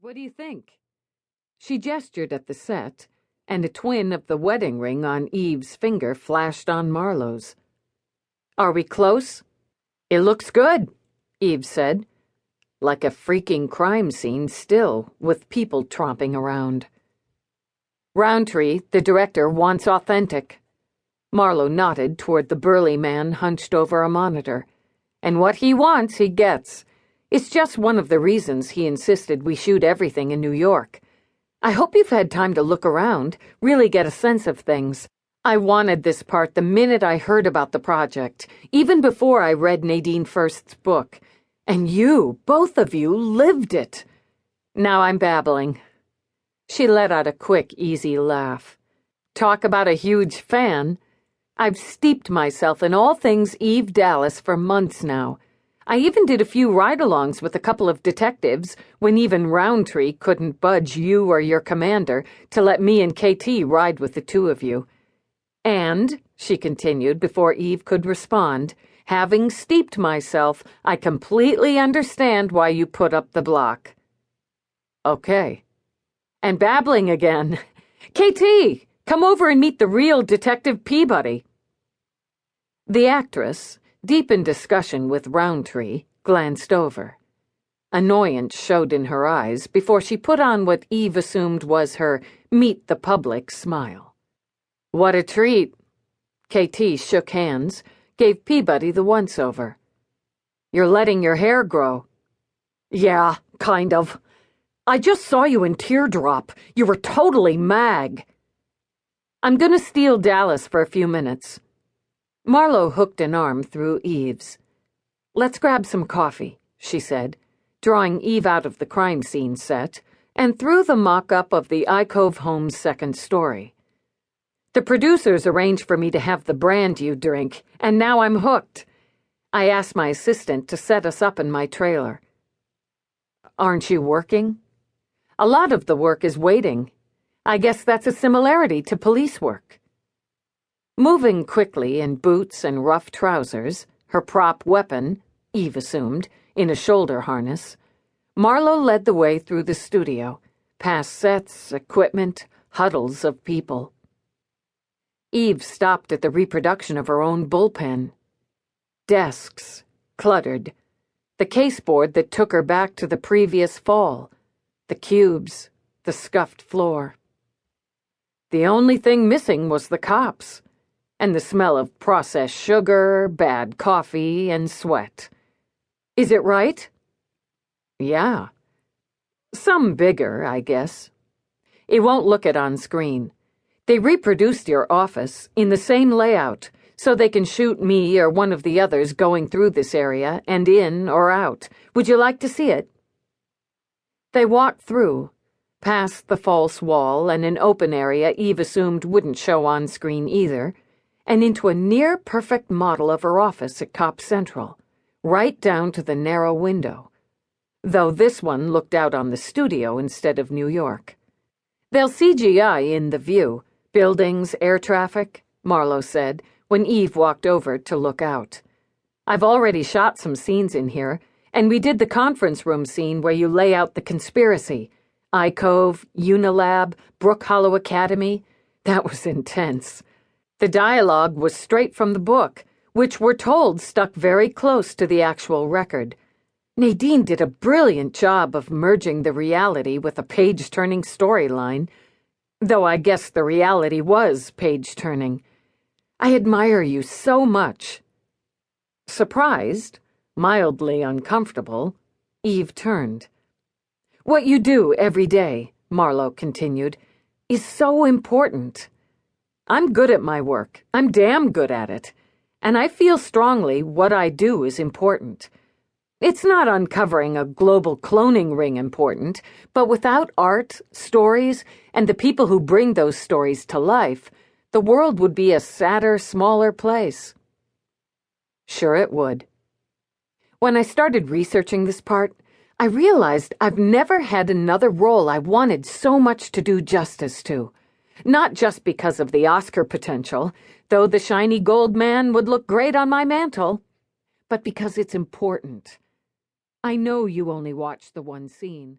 What do you think?" She gestured at the set, and a twin of the wedding ring on Eve's finger flashed on Marlowe's. "Are we close?" "It looks good," Eve said. "Like a freaking crime scene still, with people tromping around." "Roundtree, the director, wants authentic." Marlowe nodded toward the burly man hunched over a monitor. "And what he wants, he gets. It's just one of the reasons he insisted we shoot everything in New York. I hope you've had time to look around, really get a sense of things. I wanted this part the minute I heard about the project, even before I read Nadine First's book. And you, both of you, lived it. Now I'm babbling." She let out a quick, easy laugh. "Talk about a huge fan. I've steeped myself in all things Eve Dallas for months now. I even did a few ride-alongs with a couple of detectives when even Roundtree couldn't budge you or your commander to let me and KT ride with the two of you. And," she continued before Eve could respond, "having steeped myself, I completely understand why you put up the block." "Okay." "And babbling again. KT, come over and meet the real Detective Peabody." The actress, deep in discussion with Roundtree, glanced over. Annoyance showed in her eyes before she put on what Eve assumed was her meet-the-public smile. "What a treat." KT shook hands, gave Peabody the once-over. "You're letting your hair grow." "Yeah, kind of. I just saw you in Teardrop. You were totally mag." "I'm gonna steal Dallas for a few minutes." Marlowe hooked an arm through Eve's. "Let's grab some coffee," she said, drawing Eve out of the crime scene set and through the mock-up of the Icove home's second story. "The producers arranged for me to have the brand you drink, and now I'm hooked. I asked my assistant to set us up in my trailer." "Aren't you working?" "A lot of the work is waiting. I guess that's a similarity to police work." Moving quickly in boots and rough trousers, her prop weapon, Eve assumed, in a shoulder harness, Marlowe led the way through the studio, past sets, equipment, huddles of people. Eve stopped at the reproduction of her own bullpen. Desks, cluttered. The caseboard that took her back to the previous fall. The cubes, the scuffed floor. The only thing missing was the cops, and the smell of processed sugar, bad coffee, and sweat. "Is it right?" "Yeah. Some bigger, I guess. It won't look it on screen. They reproduced your office in the same layout, so they can shoot me or one of the others going through this area and in or out. Would you like to see it?" They walked through, past the false wall and an open area Eve assumed wouldn't show on screen either, and into a near-perfect model of her office at Cop Central, right down to the narrow window, though this one looked out on the studio instead of New York. "They'll CGI in the view, buildings, air traffic," Marlowe said when Eve walked over to look out. "I've already shot some scenes in here, and we did the conference room scene where you lay out the conspiracy. Icove, Unilab, Brook Hollow Academy. That was intense. The dialogue was straight from the book, which we're told stuck very close to the actual record. Nadine did a brilliant job of merging the reality with a page-turning storyline, though I guess the reality was page-turning. I admire you so much." Surprised, mildly uncomfortable, Eve turned. "What you do every day," Marlowe continued, "is so important. I'm good at my work. I'm damn good at it. And I feel strongly what I do is important. It's not uncovering a global cloning ring important, but without art, stories, and the people who bring those stories to life, the world would be a sadder, smaller place." Sure it would. When I started researching this part, I realized I've never had another role I wanted so much to do justice to. Not just because of the Oscar potential, though the shiny gold man would look great on my mantle, but because it's important. I know you only watched the one scene,